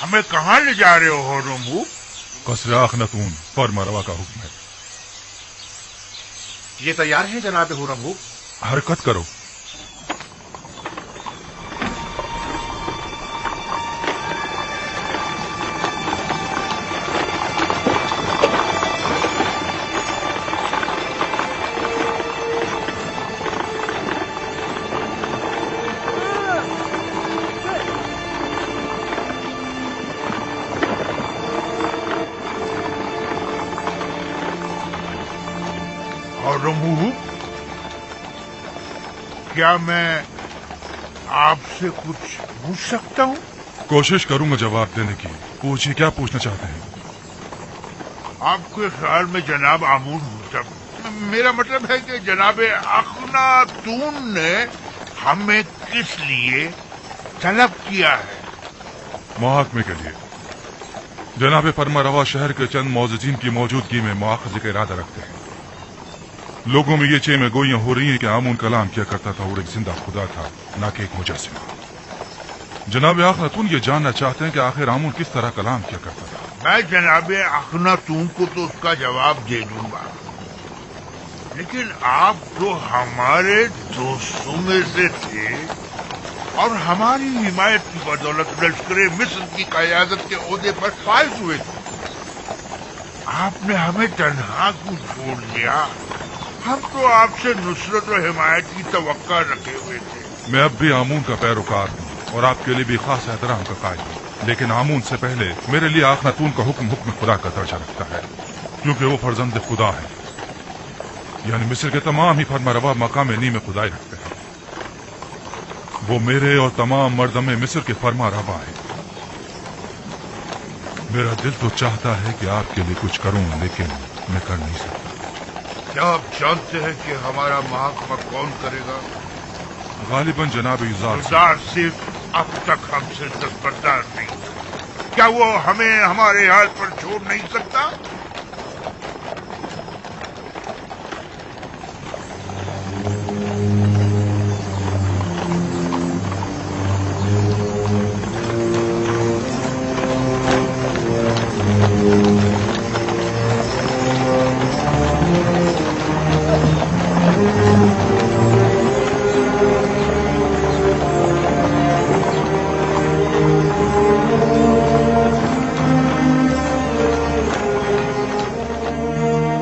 हमें कहाँ ले जा रहे हो रमू? कसर अखनतून फर्मा रवा का हुक्म है। ये तैयार है जनाब हुरमू? हरकत करो। और रमू, क्या मैं आपसे कुछ पूछ सकता हूँ? कोशिश करूंगा जवाब देने की। पूछिए, क्या पूछना चाहते हैं? आपके ख्याल में जनाब आमून हुतब, मेरा मतलब है कि जनाब अखनातून ने हमें किस लिए तलब किया है? मुहाकमे के लिए। जनाब फरमा रवा शहर के चंद मौजूदीन की मौजूदगी में मुआखजे का इरादा रखते हैं। लोगों में ये चेमे गोइयां हो रही हैं कि आमून कलाम किया करता था और एक जिंदा खुदा था, ना कि एक मुजस्सिमा। जनाब अखनातून ये जानना चाहते हैं कि आखिर आमून किस तरह कलाम किया करता था। मैं जनाब अखनातून को तो उसका जवाब दे दूंगा, लेकिन आप तो हमारे दोस्तों में से थे और हमारी हिमायत की बदौलत लश्कर मिस्र की क़यादत के ओहदे पर फाइज हुए थे। आपने हमें तन्हा क्यों छोड़ दिया? हम तो आपसे नुसरत और हिमायत की तवक्का रखे हुए थे। मैं अब भी आमून का पैरोकार हूँ और आपके लिए भी खास एहतराम का कायल हूँ, लेकिन आमून से पहले मेरे लिए अखनातून का हुक्म खुदा का दर्जा रखता है, क्योंकि वो फर्जंद खुदा है। यानी मिस्र के तमाम ही फरमारवा मकाम नीम खुदाई रखते हैं। वो मेरे और तमाम मर्दमे मिस्र के फरमारवा हैं। मेरा दिल तो चाहता है कि आपके लिए कुछ करूं, लेकिन मैं कर नहीं सकता। क्या आप जानते हैं कि हमारा महकमा कौन करेगा? गालिबन जनाब युजार सिर्फ अब तक हमसे दस्तबरदार नहीं। क्या वो हमें हमारे हाल पर छोड़ नहीं सकता?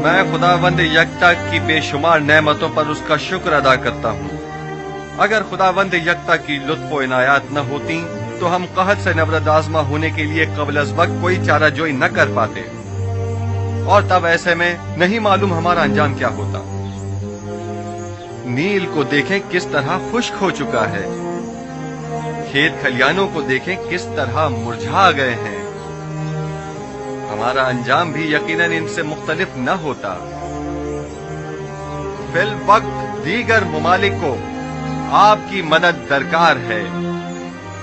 मैं खुदावंद यकता की बेशुमार नेमतों पर उसका शुक्र अदा करता हूँ। अगर खुदावंद यकता की लुत्फ व इनायात न होती तो हम कहत से नबरद आज़मा होने के लिए कबल अज़ वक्त कोई चाराजोई न कर पाते, और तब ऐसे में नहीं मालूम हमारा अंजाम क्या होता। नील को देखें किस तरह खुश्क हो चुका है, खेत खलियानों को देखें किस तरह मुरझा गए हैं। हमारा अंजाम भी यकीनन इनसे मुख्तलिफ न होता। फिल वक्त दीगर मुमालिक को आपकी मदद दरकार है।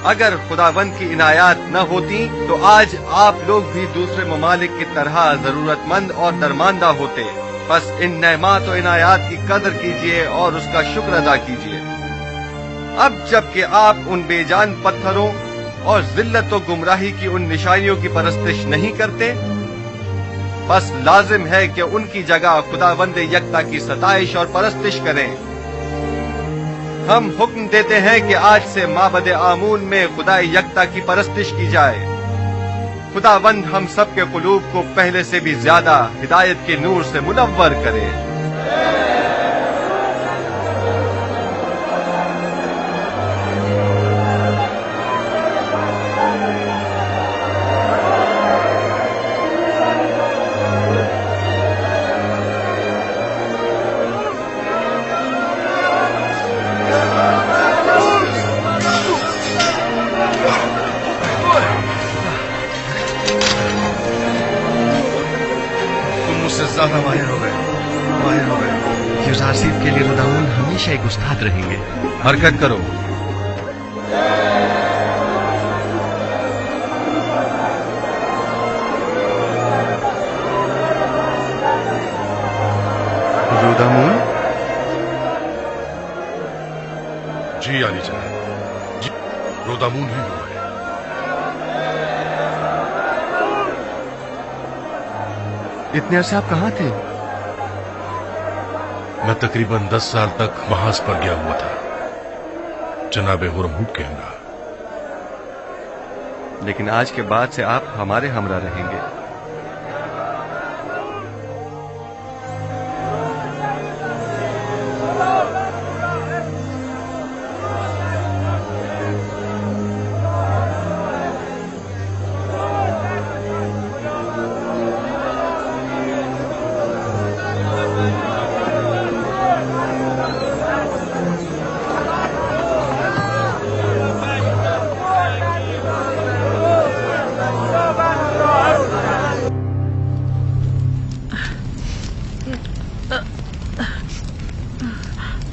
अगर खुदावंद की इनायात न होती तो आज आप लोग भी दूसरे मुमालिक की तरह जरूरतमंद और दरमांदा होते। बस इन नेमात और इनायात की कदर कीजिए और उसका शुक्र अदा कीजिए। अब जबकि आप उन बेजान पत्थरों और जिल्लत व गुमराही की उन निशानियों की परस्तिश नहीं करते, बस लाजिम है कि उनकी जगह खुदावंद यकता की सताइश और परस्तिश करें। हम हुक्म देते हैं कि आज से माबद आमून में खुदा यकता की परस्तिश की जाए। खुदावंद हम सब के कुलूब को पहले से भी ज्यादा हिदायत के नूर से मुनव्वर करे। ज्यादा माहिर हो गए। युजार सीफ के लिए रुदाउन हमेशा एक उस्ताद रहेंगे। हरकत करो। रुदामुन? जी अली जनाब, जी रुदामुन ही हुआ है। इतने अरसे आप कहाँ थे? मैं तकरीबन 10 साल तक महाज पर गया हुआ था, जनाब हुरमुग के हमरा। लेकिन आज के बाद से आप हमारे हमरा रहेंगे।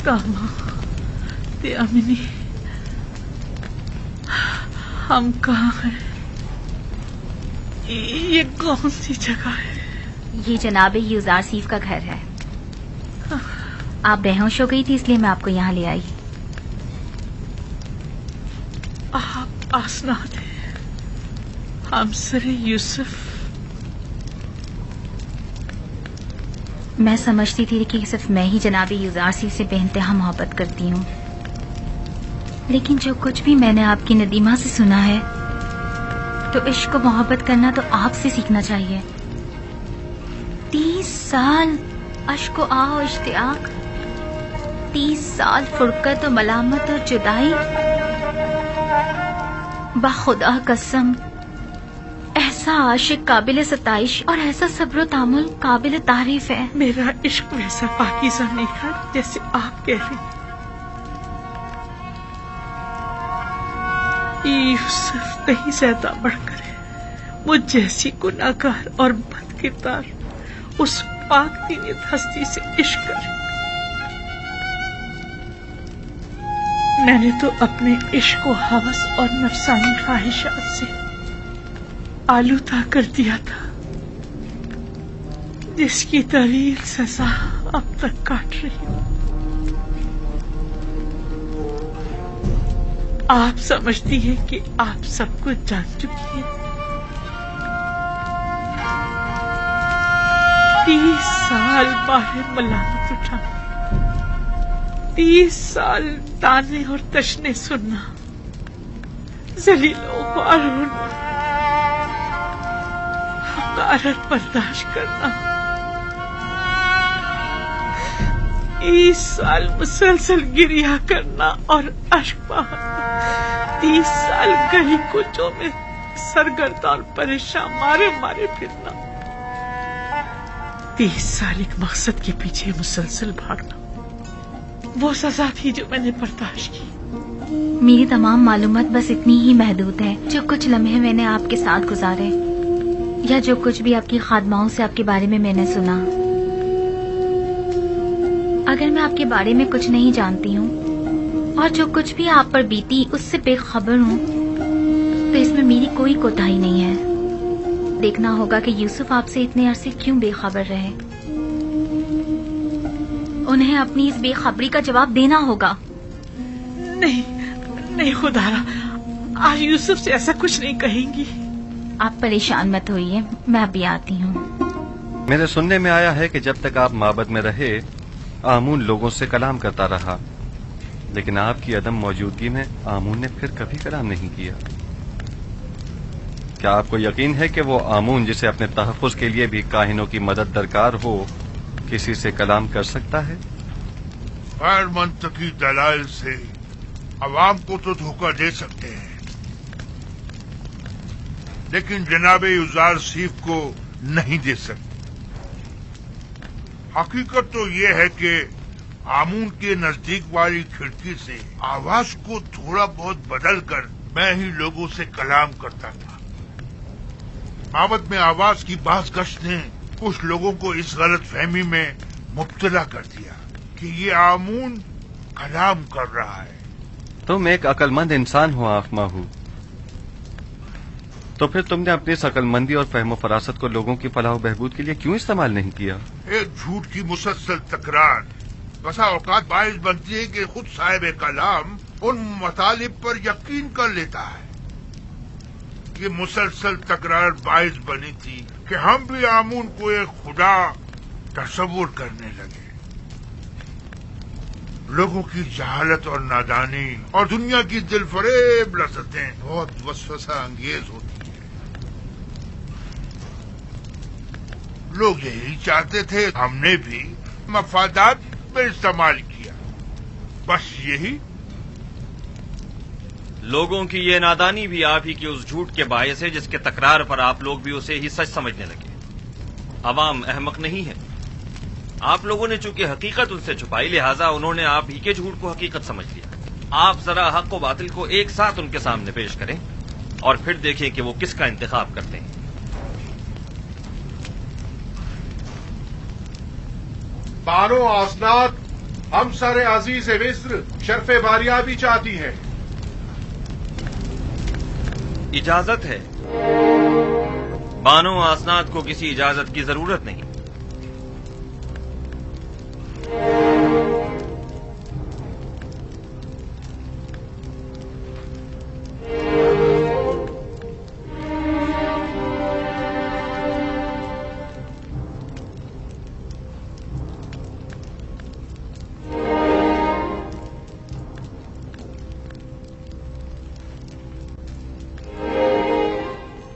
कामा, त्यामिनी, हम कहाँ हैं? ये कौन सी जगह है? ये जनाब यूजार सीफ का घर है। आप बेहोश हो गई थी इसलिए मैं आपको यहाँ ले आई। आप आसनाद हैं, हमसर यूसुफ। मैं समझती थी कि सिर्फ मैं ही जनाब यूजार सीफ से बेइंतहा मोहब्बत करती हूँ, लेकिन जो कुछ भी मैंने आपकी नदीमा से सुना है तो इश्क को मोहब्बत करना तो आपसे सीखना चाहिए। 30 साल अश्क आ और इश्तियाक, 30 साल फुरकत और मलामत और जुदाई। बाखुदा कसम, ऐसा आशिक काबिल सताइश और ऐसा सब्र तामुल काबिल तारीफ है। मेरा इश्क वैसा पाकीज़ा नहीं था जैसे आप कह रही। यूसुफ कहीं ज्यादा बढ़कर है। मुझ जैसी गुनाहगार और बदकिरदार उस पाक दीनियत हस्ती से इश्क कर। मैंने तो अपने इश्क को हवस और नफसानी ख्वाहिशात से आलूदा कर दिया था, जिसकी तवील सजा अब तक काट रही हूँ। आप समझती हैं कि आप सब कुछ जान चुकी हैं। 30 साल बाहर मलामत उठा, 30 साल ताने और तशने सुनना, जलीलों ख्वार होना, हकारत बर्दाश्त करना, 30 साल मुसलसल गिरिया करना और अश्क बहाना, 30 साल गली कुचों में सरगर्दा और परेशान मारे मारे फिरना, 30 साल एक मकसद के पीछे मुसलसल भागना, वो सजा थी जो मैंने बर्दाश्त की। मेरी तमाम मालूमात बस इतनी ही महदूद है। जो कुछ लम्हे मैंने आपके साथ गुजारे या जो कुछ भी आपकी खादमाओं से आपके बारे में मैंने सुना, अगर मैं आपके बारे में कुछ नहीं जानती हूँ और जो कुछ भी आप पर बीती उससे बेखबर हूँ तो इसमें मेरी कोई कोताही नहीं है। देखना होगा कि यूसुफ आपसे इतने अरसे क्यों बेखबर रहे। उन्हें अपनी इस बेखबरी का जवाब देना होगा। नहीं खुदारा, आज यूसुफ से ऐसा कुछ नहीं कहेंगी। आप परेशान मत होइए, मैं अभी आती हूँ। मेरे सुनने में आया है कि जब तक आप माबद में रहे आमून लोगों से कलाम करता रहा, लेकिन आपकी अदम मौजूदगी में आमून ने फिर कभी कलाम नहीं किया। क्या आपको यकीन है कि वो आमून जिसे अपने तहफ़्फ़ुज़ के लिए भी काहिनों की मदद दरकार हो किसी से कलाम कर सकता है? गैर मंतकी दलाइल से अवाम को तो धोखा दे सकते हैं, लेकिन जनाब यूजार सीफ को नहीं दे सकते। हकीकत तो ये है कि आमून के नजदीक वाली खिड़की से आवाज को थोड़ा बहुत बदल कर मैं ही लोगों से कलाम करता था। माबद में आवाज की बाज गश्त ने कुछ लोगों को इस गलत फहमी में मुब्तला कर दिया कि ये आमून कलाम कर रहा है। तुम एक अक्लमंद इंसान हो आफमाहू, तो फिर तुमने अपनी इस अक्लमंदी और फहम फरासत को लोगों की फलाह बहबूद के लिए क्यों इस्तेमाल नहीं किया? एक झूठ की मुसलसल तकरार बसा औकात बाइस बनती है कि खुद साहिब कलाम उन मतालिब पर यकीन कर लेता है की मुसलसल तकरार बाइस बनी थी कि हम भी आमून को एक खुदा तस्वुर करने लगे। लोगों की जहालत और नादानी और दुनिया की दिलफरेब लज़्ज़तें बहुत वसवसा अंगेज होती हैं। लोग यही चाहते थे, हमने भी मफादात में इस्तेमाल किया, बस यही। लोगों की ये नादानी भी आप ही की उस झूठ के बायस है जिसके तकरार पर आप लोग भी उसे ही सच समझने लगे। अवाम अहमक नहीं है। आप लोगों ने चूंकि हकीकत उनसे छुपाई, लिहाजा उन्होंने आप ही के झूठ को हकीकत समझ लिया। आप जरा हक व बातिल को एक साथ उनके सामने पेश करें और फिर देखें कि वो किसका इंतखाब करते हैं। बानो आसनाद, हम सर अजीज मिस्र शर्फ बारिया भी चाहती है। इजाजत है। बानो आसनाद को किसी इजाजत की जरूरत नहीं।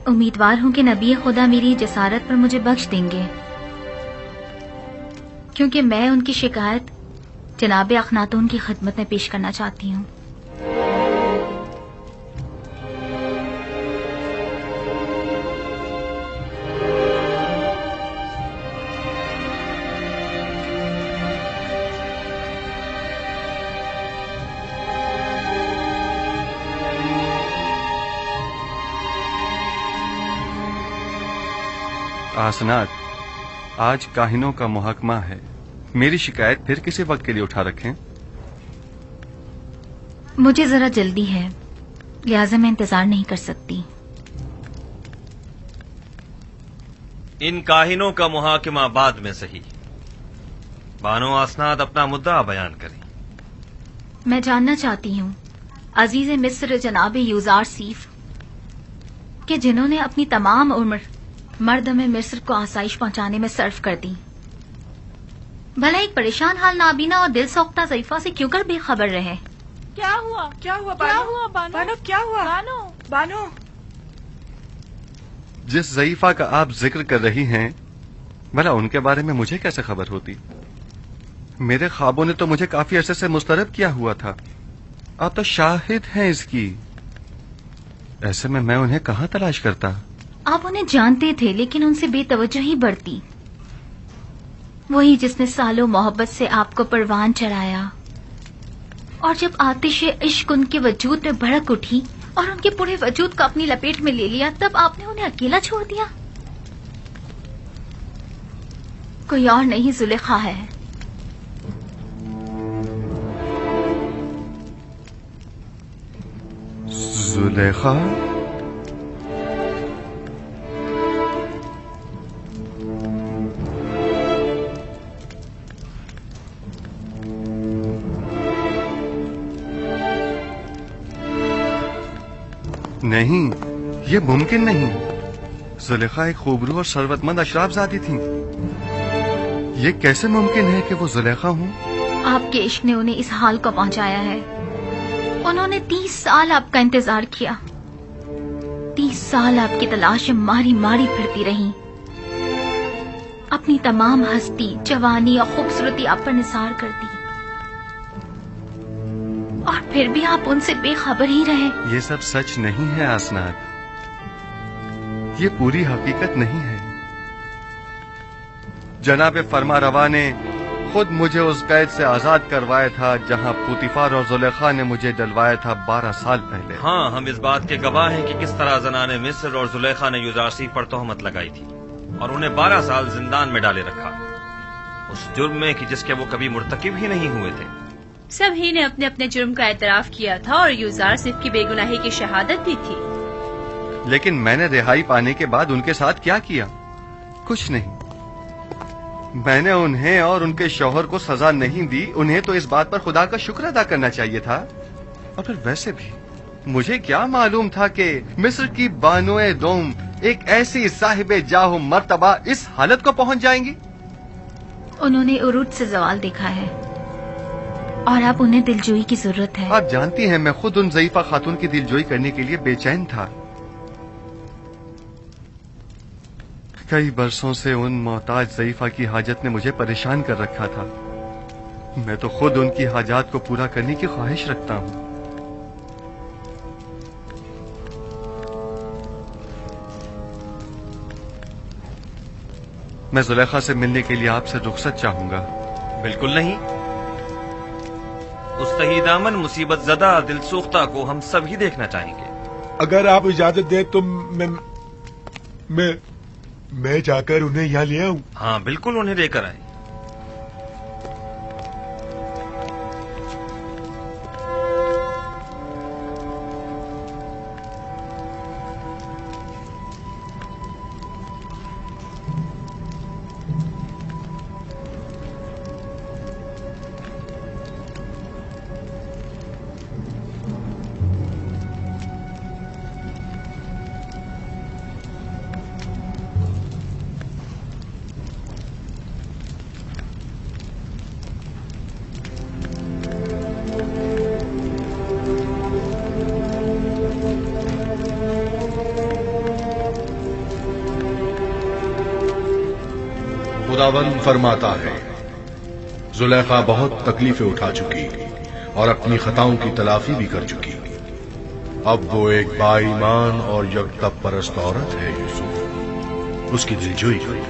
उम्मीदवार हूं कि नबी खुदा मेरी जसारत पर मुझे बख्श देंगे, क्योंकि मैं उनकी शिकायत जनाब अखनातून की खिदमत में पेश करना चाहती हूं। आसनाद, आज काहिनों का मुहकमा है। मेरी शिकायत फिर किसी वक्त के लिए उठा रखें। मुझे जरा जल्दी है, लिहाजा मैं इंतजार नहीं कर सकती। इन काहिनों का मुहाकिमा बाद में सही। बानो आसनाद अपना मुद्दा बयान करें। मैं जानना चाहती हूँ अजीज मिस्र जनाब यूजार सीफ के जिन्होंने अपनी तमाम उम्र मर्द में मिस्र को आसाइश पहुंचाने में सर्फ कर दी, भला एक परेशान हाल नाबीना और दिल सोख्ता ज़ईफा से क्यों कर बेखबर रहे? क्या हुआ बानो? क्या हुआ बानो? क्या हुआ बानो? जिस ज़ईफा का आप जिक्र कर रही हैं, भला उनके बारे में मुझे कैसे खबर होती? मेरे ख्वाबों ने तो मुझे काफी अरसे से मुस्तरब किया हुआ था। आप तो शाहिद हैं इसकी। ऐसे में मैं उन्हें कहाँ तलाश करता? आप उन्हें जानते थे, लेकिन उनसे बेतवज्जोही बढ़ती। वही जिसने सालों मोहब्बत से आपको परवान चढ़ाया, और जब आतिश इश्क उनके वजूद में भड़क उठी और उनके पूरे वजूद को अपनी लपेट में ले लिया, तब आपने उन्हें अकेला छोड़ दिया। कोई और नहीं, जुलेखा है। जुलेखा? नहीं, ये मुमकिन नहीं। जुलेखा एक खूबरू और शरबतमंद अशराफजादी थी। ये कैसे मुमकिन है कि वो जुलेखा हूँ? आपके इश्क ने उन्हें इस हाल को पहुंचाया है। उन्होंने 30 साल आपका इंतजार किया। 30 साल आपकी तलाश में मारी मारी फिरती रही। अपनी तमाम हस्ती, जवानी और खूबसूरती आप पर निसार कर दी, और फिर भी आप उनसे बेखबर ही रहे। ये सब सच नहीं है आसनाद, ये पूरी हकीकत नहीं है। जनाब फरमा रवा ने खुद मुझे उस कैद से आजाद करवाया था जहां पुतिफार और जुलेखा ने मुझे डलवाया था 12 साल पहले। हाँ, हम इस बात के गवाह हैं कि किस तरह जनाने मिस्र और जुलेखा ने यूजारसी पर तोहमत लगाई थी और उन्हें 12 साल जिंदान में डाले रखा, उस जुर्म में कि जिसके वो कभी मुर्तकिब ही नहीं हुए थे। सभी ने अपने अपने जुर्म का एतराफ किया था और यूजार सिर्फ की बेगुनाही की शहादत भी थी। लेकिन मैंने रिहाई पाने के बाद उनके साथ क्या किया? कुछ नहीं। मैंने उन्हें और उनके शौहर को सजा नहीं दी। उन्हें तो इस बात पर खुदा का शुक्र अदा करना चाहिए था। और फिर वैसे भी مجھے کیا معلوم تھا کہ مصر کی بانوئے دوم ایک ایسی صاحب جاہ و مرتبہ اس حالت کو پہنچ جائیں گی. انہوں نے عروج سے زوال دیکھا ہے اور اب انہیں دلجوئی کی ضرورت ہے. آپ جانتی ہیں میں خود ان ضعیفہ خاتون کی دلجوئی کرنے کے لیے بے چین تھا. کئی برسوں سے ان محتاج ضعیفہ کی حاجت نے مجھے پریشان کر رکھا تھا. میں تو خود ان کی حاجات کو پورا کرنے کی خواہش رکھتا ہوں. میں زلیخا سے ملنے کے لیے آپ سے رخصت چاہوں گا. بالکل نہیں. اس تہی دامن مصیبت زدہ دل سوختہ کو ہم سب ہی دیکھنا چاہیں گے. اگر آپ اجازت دیں تو میں جا کر انہیں یہاں لے آؤں. ہاں بالکل انہیں لے کر آئیں. خداوند فرماتا ہے زلیخا بہت تکلیفیں اٹھا چکی اور اپنی خطاؤں کی تلافی بھی کر چکی. اب وہ ایک با ایمان اور یکتب پرست عورت ہے یوسف. اس کی دلجوئی کرو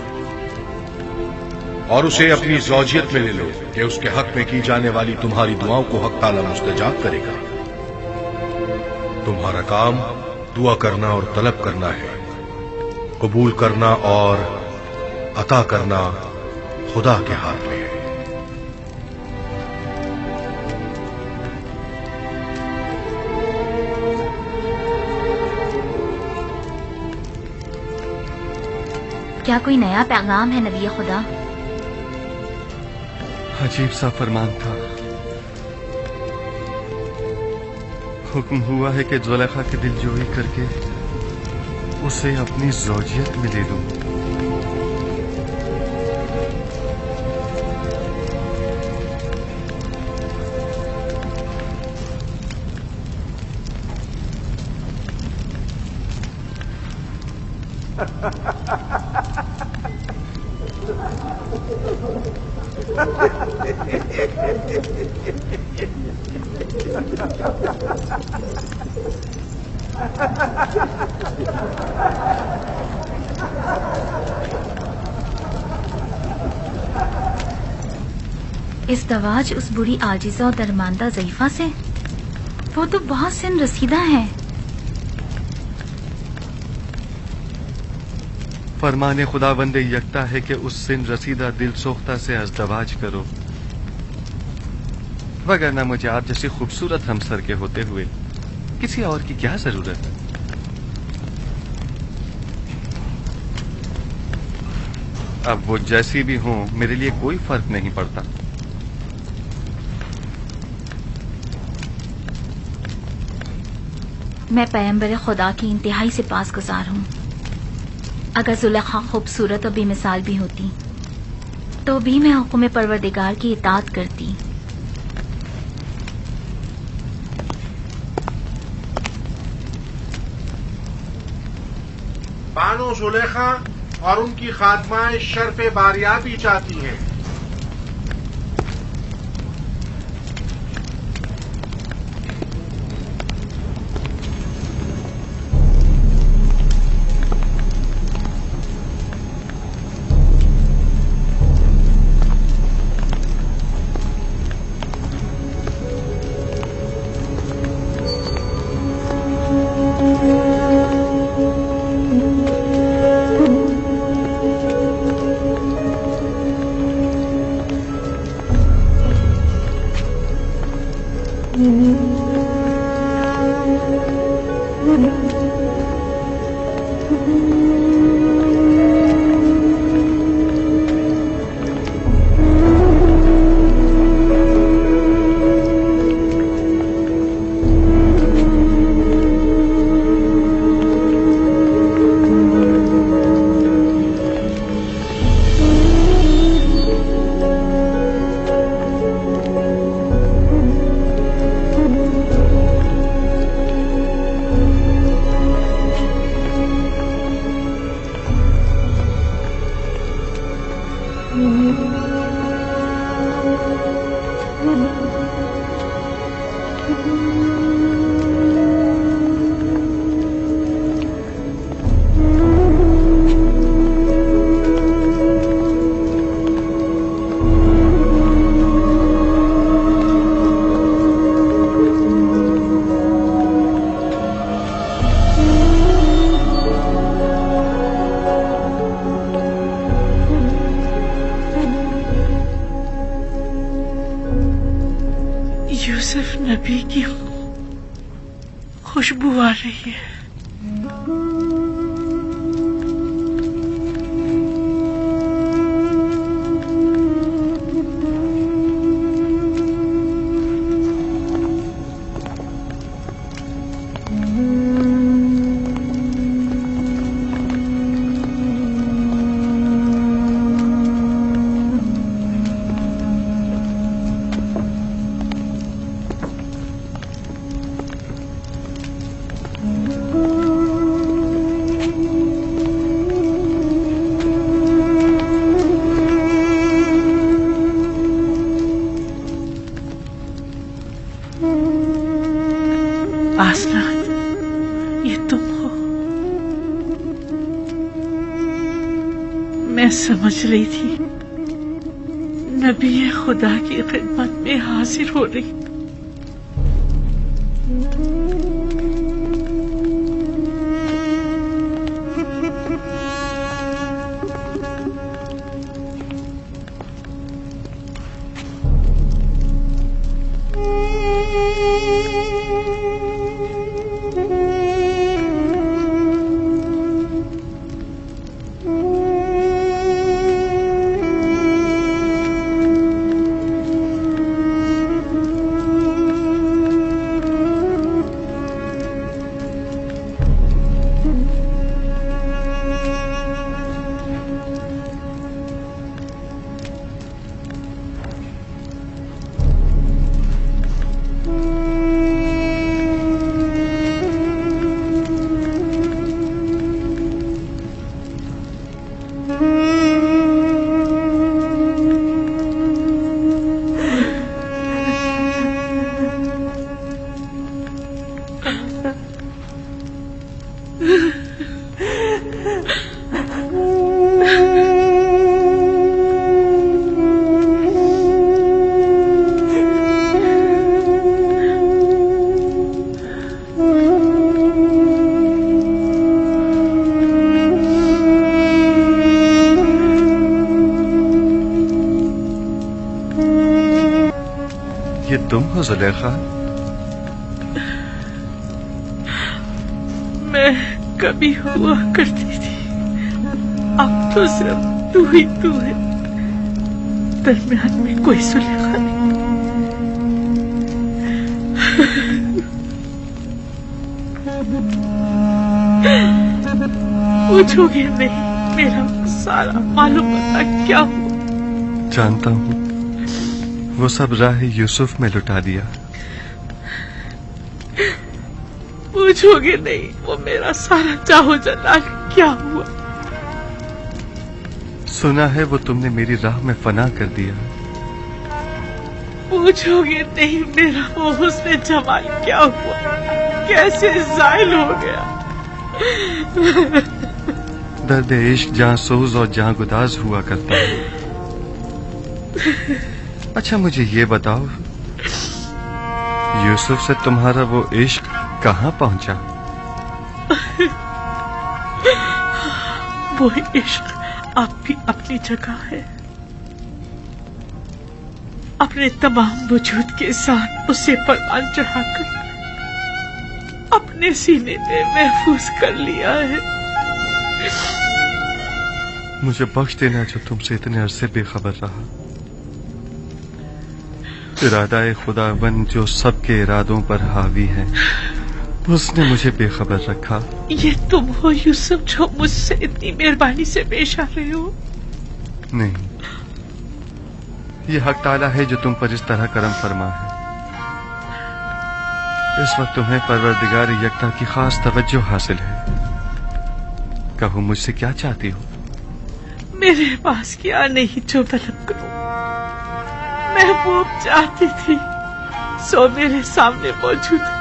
اور اسے اپنی زوجیت میں لے لو کہ اس کے حق میں کی جانے والی تمہاری دعاؤں کو حق تعالی مستجاب کرے گا. تمہارا کام دعا کرنا اور طلب کرنا ہے. قبول کرنا اور عطا کرنا خدا کے ہاتھ میں ہے. کیا کوئی نیا پیغام ہے نبی خدا؟ عجیب سا فرمان تھا. حکم ہوا ہے کہ زلیخا کی دلجوئی کر کے اسے اپنی زوجیت میں لے لوں. ازدواج اس بری عاجزہ اور درماندہ ضعیفہ سے؟ وہ تو بہت سن رسیدہ ہے. فرمان خداوند یکتا ہے کہ اس سن رسیدہ دل سوختہ سے ازدواج کرو، وگرنہ مجھے آپ جیسی خوبصورت ہمسر کے ہوتے ہوئے کسی اور کی کیا ضرورت ہے؟ اب وہ جیسی بھی ہوں میرے لیے کوئی فرق نہیں پڑتا. میں پیغمبر خدا کی انتہائی سے پاس گزار ہوں. اگر زلیخا خوبصورت اور بے مثال بھی ہوتی تو بھی میں حکم پروردگار کی اطاعت کرتی. بانو زلیخا اور ان کی خادمائیں شرف باریابی چاہتی ہیں. खुशबू आ रही है। आसनाद, ये तुम हो। मैं समझ रही थी नबी खुदा की खिदमत में हाजिर हो रही। ये तुम हो जुलेखा? मैं कभी हुआ करती थी, अब तो सिर्फ तू ही तू है। दरमियान में कोई जुलेखा नहीं। पूछोगे नहीं मेरा सारा मालूम होता क्या हुआ? जानता हूँ, वो सब राह यूसुफ में लुटा दिया। पूछोगे नहीं वो मेरा सारा चाहो जलाल क्या हुआ? सुना है वो तुमने मेरी राह में फना कर दिया। पूछोगे नहीं मेरा वो हुस्न जमाल क्या हुआ? कैसे जायल हो गया? दर्द इश्क जहाँ सोज और जहाँ गुदाज हुआ करता है। अच्छा मुझे ये बताओ, यूसुफ से तुम्हारा वो इश्क कहाँ पहुंचा? वो इश्क अब भी अपनी जगह है। अपने तमाम वजूद के साथ उसे परवान चढ़ाकर अपने सीने में महफूज कर लिया है। मुझे बख्श देना जो तुमसे इतने अरसे बेखबर रहा। इरादा खुदावन जो सबके इरादों पर हावी है, उसने मुझे बेखबर रखा। ये तुम हो यूसुफ जो मुझसे इतनी मेहरबानी से पेश आ रहे हो? नहीं, ये हक ताला है जो तुम पर इस तरह करम फरमा है। इस वक्त तुम्हें परवरदिगार यकता की खास तवज्जो हासिल है। कहो मुझसे क्या चाहती हो? मेरे पास क्या नहीं जो तलब करूं। महबूब चाहती थी सो मेरे सामने मौजूद है।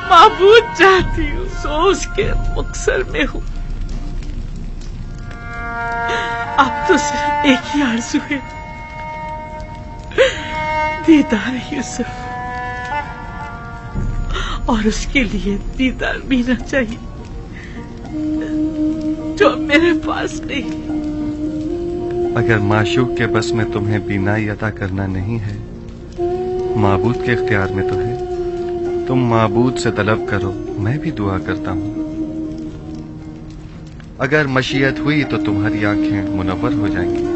माबूद चाहती हूँ सो उसके मकसद में हूँ। अब तो सिर्फ एक ही आरज़ू है, दीदार यूसुफ, और उसके लिए दीदार मिलना चाहिए जो मेरे पास नहीं। अगर माशूक के बस में तुम्हें बीनाई अता करना नहीं है, माबूद के इख्तियार में तो है। तुम माबूद से तलब करो, मैं भी दुआ करता हूँ। अगर मशीयत हुई तो तुम्हारी आंखें मुनव्वर हो जाएंगी।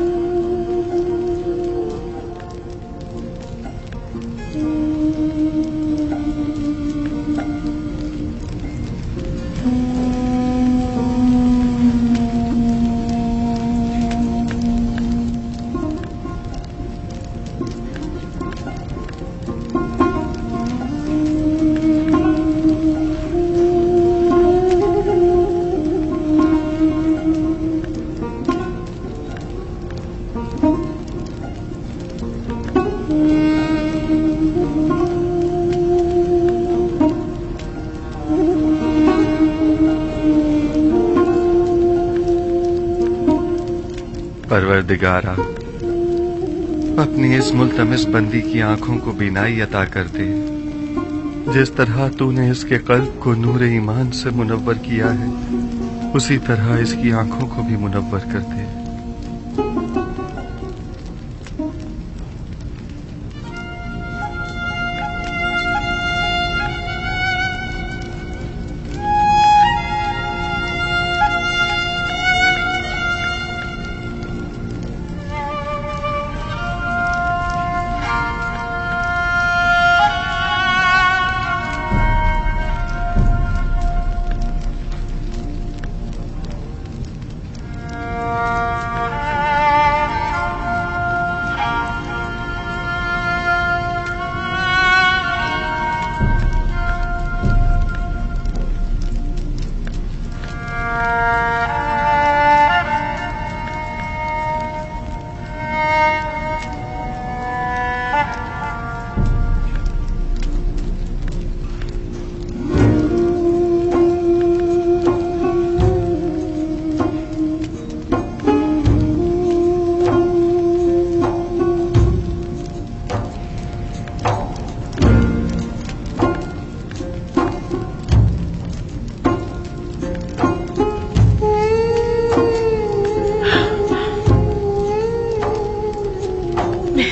परवरदिगारा, अपनी इस मुल्तमिस बंदी की आंखों को बीनाई अता कर दे। जिस तरह तूने इसके कल्ब को नूर ईमान से मुनव्वर किया है, उसी तरह इसकी आंखों को भी मुनव्वर कर दे।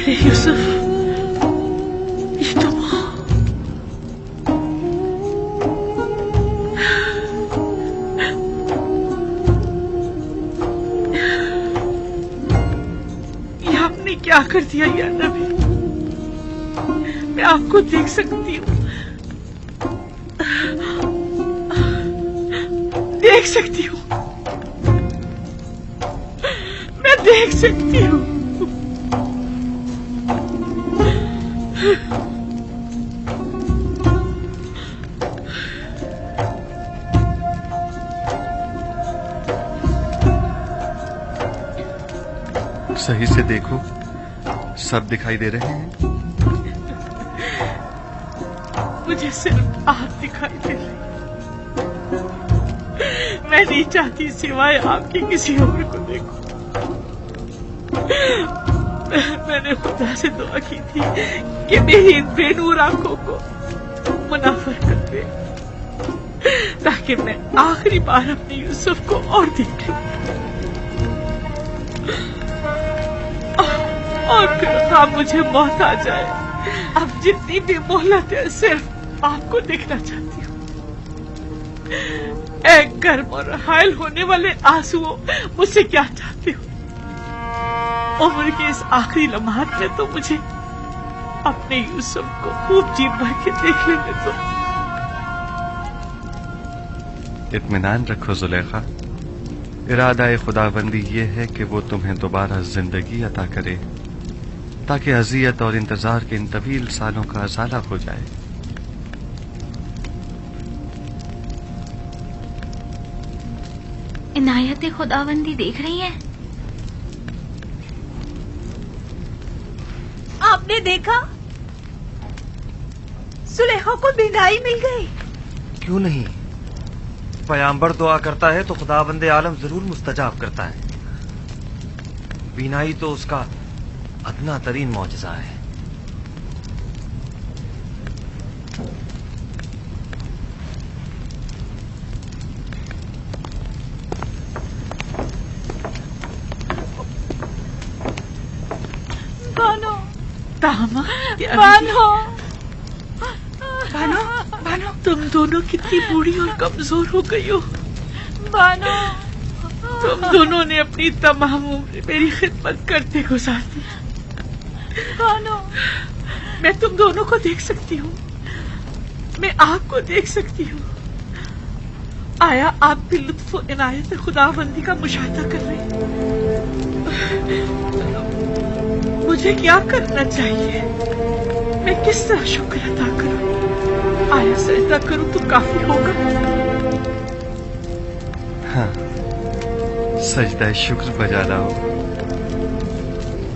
यूसुफ, ये तो ये आपने क्या कर दिया या नबी? मैं आपको देख सकती हूँ, देख सकती हूँ, मैं देख सकती हूँ। सही से देखो, सब दिखाई दे रहे हैं। मुझे सिर्फ आप दिखाई दे रही। मैं नहीं चाहती सिवाय आपके किसी और को देखूं। मैंने खुदा से दुआ की थी कि मेरी इन बेनूर आंखों को मुनाफर कर दे, ताकि मैं आखिरी बार अपने यूसुफ को और देख लूं। और फिर आप मुझे मौत आ जाए, अब जितनी भी मोहलत है सिर्फ आपको देखना चाहती हूँ। एक गर्म और हायल होने वाले आंसुओं मुझसे क्या चाहते हो? उम्र के इस आखिरी लम्हात में तो मुझे अपने यूसुफ को खूब जी भर के देख लेने दो। इत्मीनान रखो जुलेखा, इरादा खुदाबंदी ये है कि वो तुम्हें दोबारा जिंदगी अता करे, ताकि अजियत और इंतजार के इन तवील सालों का अजाला हो जाए। इनायत खुदाबंदी देख रही हैं? आपने देखा, सुलेखा को बीनाई मिल गई। क्यों नहीं? पैगंबर दुआ करता है तो खुदाबंदे आलम जरूर मुस्तजाब करता है। बीनाई तो उसका अदना तरीन मौजज़ा है। बानो, दामाद, बानो, बानो, बानो तुम दोनों कितनी बूढ़ी और कमजोर हो गई हो। बानो तुम दोनों ने अपनी तमाम उम्र मेरी खिदमत करते गुजार दी। बानो मैं तुम दोनों को देख सकती हूँ, मैं आपको देख सकती हूँ। आया आप भी लुत्फ व इनायत खुदाबंदी का मुशाहिदा कर रहे हैं। मुझे क्या करना चाहिए? मैं किस तरह शुक्र अदा करूं? आया सजदा करूं तो काफी होगा? हाँ, सजदा शुक्र बजा लाओ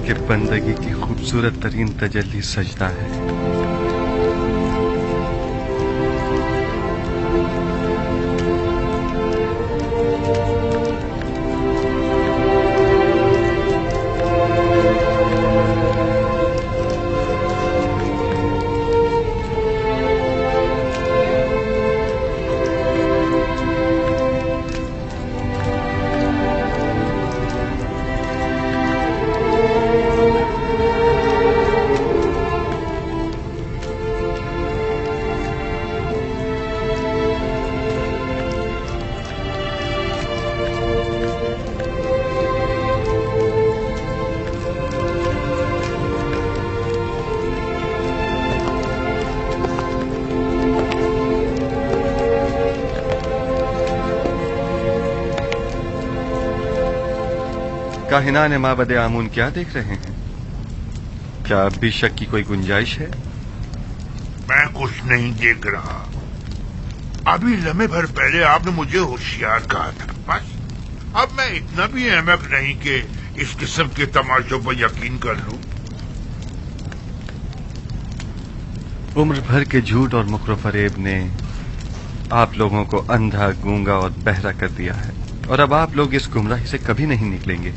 कि बंदगी की खूबसूरत तरीन तजल्ली सजदा है। काहिनान माबद आमून क्या देख रहे हैं? क्या अब भी शक की कोई गुंजाइश है? मैं कुछ नहीं देख रहा। अभी लम्हे भर पहले आपने मुझे होशियार कहा था। बस अब मैं इतना भी अहमक नहीं कि इस किस्म के तमाशों पर यकीन कर लूं। उम्र भर के झूठ और मुकर फरेब ने आप लोगों को अंधा, गूंगा और बहरा कर दिया है, और अब आप लोग इस गुमराही से कभी नहीं निकलेंगे।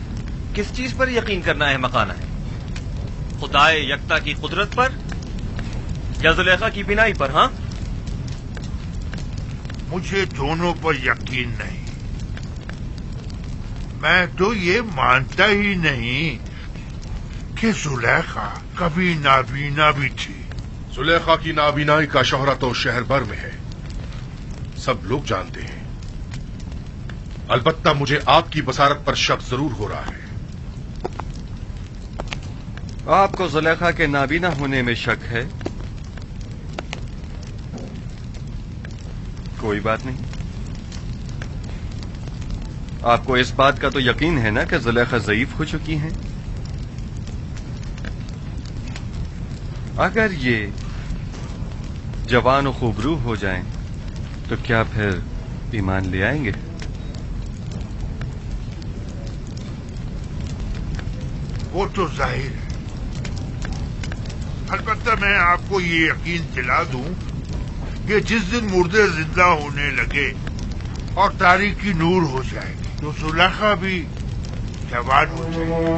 किस चीज पर यकीन करना है मकाना है? खुदाए यकता की कुदरत पर या जुलेखा की बिनाई पर? हाँ, मुझे दोनों पर यकीन नहीं। मैं तो ये मानता ही नहीं कि जुलेखा कभी नाबीना भी थी। जुलेखा की नाबीनाई का शोहरा तो शहर भर में है, सब लोग जानते हैं। अलबत्ता मुझे आपकी बसारत पर शक जरूर हो रहा है। आपको जुलेखा के नाबीना होने में शक है? कोई बात नहीं। आपको इस बात का तो यकीन है ना कि जुलेखा ज़ईफ हो चुकी हैं? अगर ये जवान और खूबरू हो जाएं, तो क्या फिर ईमान ले आएंगे? वो तो जाहिर है। अलबत्ता मैं आपको ये यकीन दिला दूं कि जिस दिन मुर्दे जिंदा होने लगे और तारीकी नूर हो जाएगी, तो जुलेखा भी जवान हो जाएगी।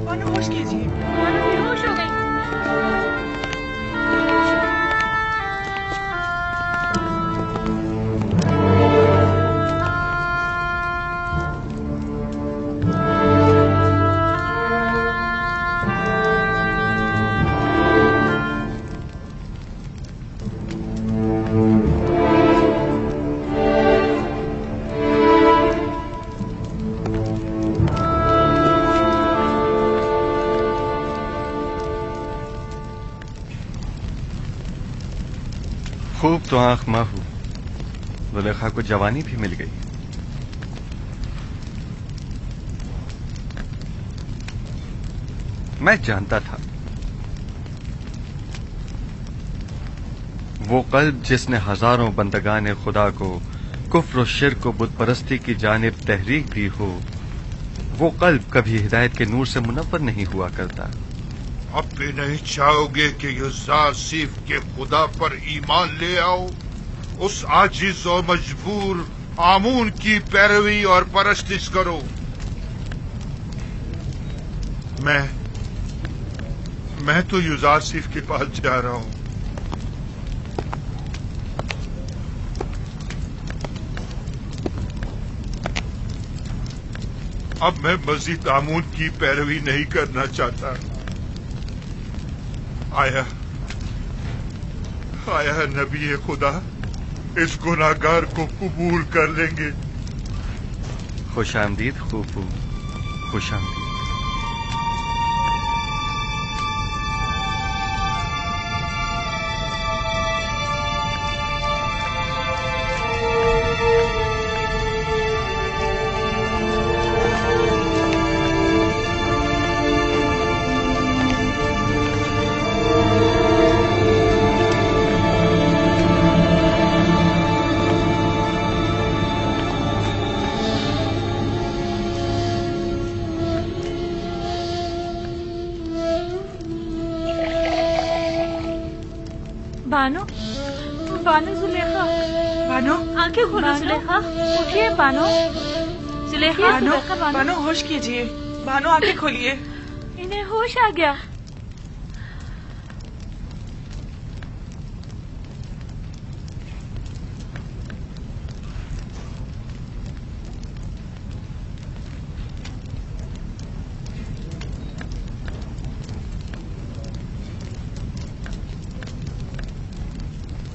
बानो होश कीजिए। बानो बेहोश हो गई। खूब तो आंख माहू, जुलेखा को जवानी भी मिल गई। मैं जानता था वो कल्ब जिसने हजारों बंदगाने खुदा को कुफ्र और शिर्क को बुत परस्ती की जानिब तहरीक दी हो, वो कल्ब कभी हिदायत के नूर से मुनव्वर नहीं हुआ करता। अब भी नहीं चाहोगे कि युज़ार सिर्फ के खुदा पर ईमान ले आओ, उस आजिज और मजबूर आमून की पैरवी और परस्तिश करो। मैं तो युज़ार सिर्फ के पास जा रहा हूं। अब मैं मजीद आमून की पैरवी नहीं करना चाहता। आया नबी खुदा इस गुनाहगार को कबूल कर लेंगे। खुश आमदीद खूफू, खुश आमदीद। बानो जुलेखा, बानो आंखें खोलो जुलेखा, उठिए बानो। जुलेखा, बानो होश कीजिए। बानो आंखें खोलिए। इन्हें होश आ गया।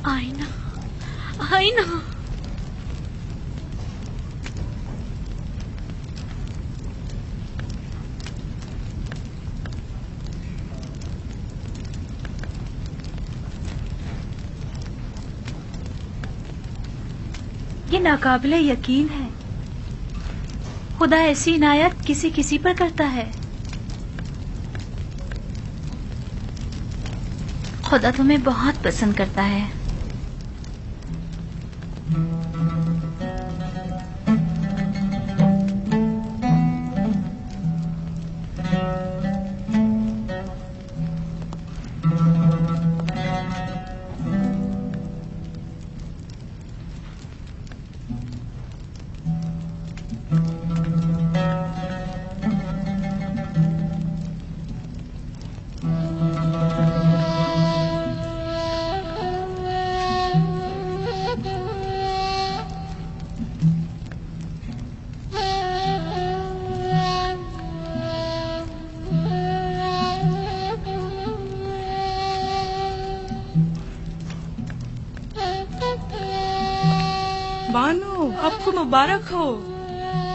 आईना ये नाकाबिले यकीन है, खुदा ऐसी इनायत किसी किसी पर करता है। खुदा तुम्हें बहुत पसंद करता है। बानो, आपको मुबारक हो।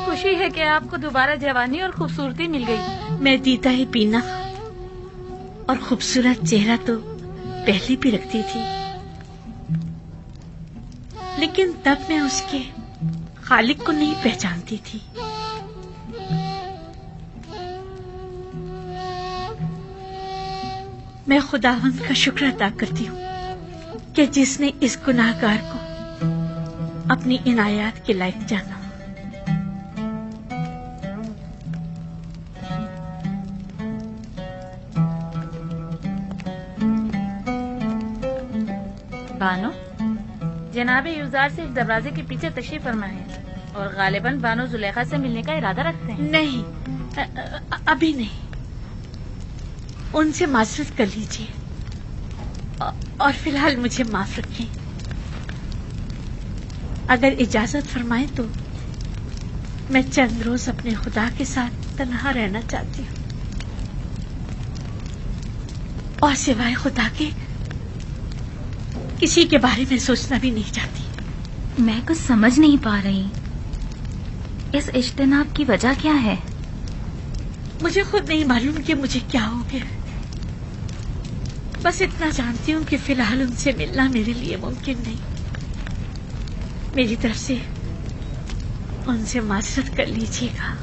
खुशी है कि आपको दोबारा जवानी और खूबसूरती मिल गई। मैं दीदा ही पीना और खूबसूरत चेहरा तो पहले भी रखती थी, लेकिन तब मैं उसके खालिक को नहीं पहचानती थी। मैं खुदावंद का शुक्र अदा करती हूँ कि जिसने इस गुनाहगार को अपनी इनायत के लायक जाना। बानो, जनाब युज़ार से इस दरवाजे के पीछे तशरीफ फरमा है और गालिबन बानो जुलेखा से मिलने का इरादा रखते हैं। नहीं, अभी नहीं। ان سے معذرت کر لیجیے اور فی الحال مجھے معاف رکھیں. اگر اجازت فرمائیں تو میں چند روز اپنے خدا کے ساتھ تنہا رہنا چاہتی ہوں اور سوائے خدا کے کسی کے بارے میں سوچنا بھی نہیں چاہتی. میں کچھ سمجھ نہیں پا رہی. اس اجتناب کی وجہ کیا ہے؟ مجھے خود نہیں معلوم کہ مجھے کیا ہو گیا. بس اتنا جانتی ہوں کہ فی الحال ان سے ملنا میرے لیے ممکن نہیں. میری طرف سے ان سے معذرت کر لیجیے گا.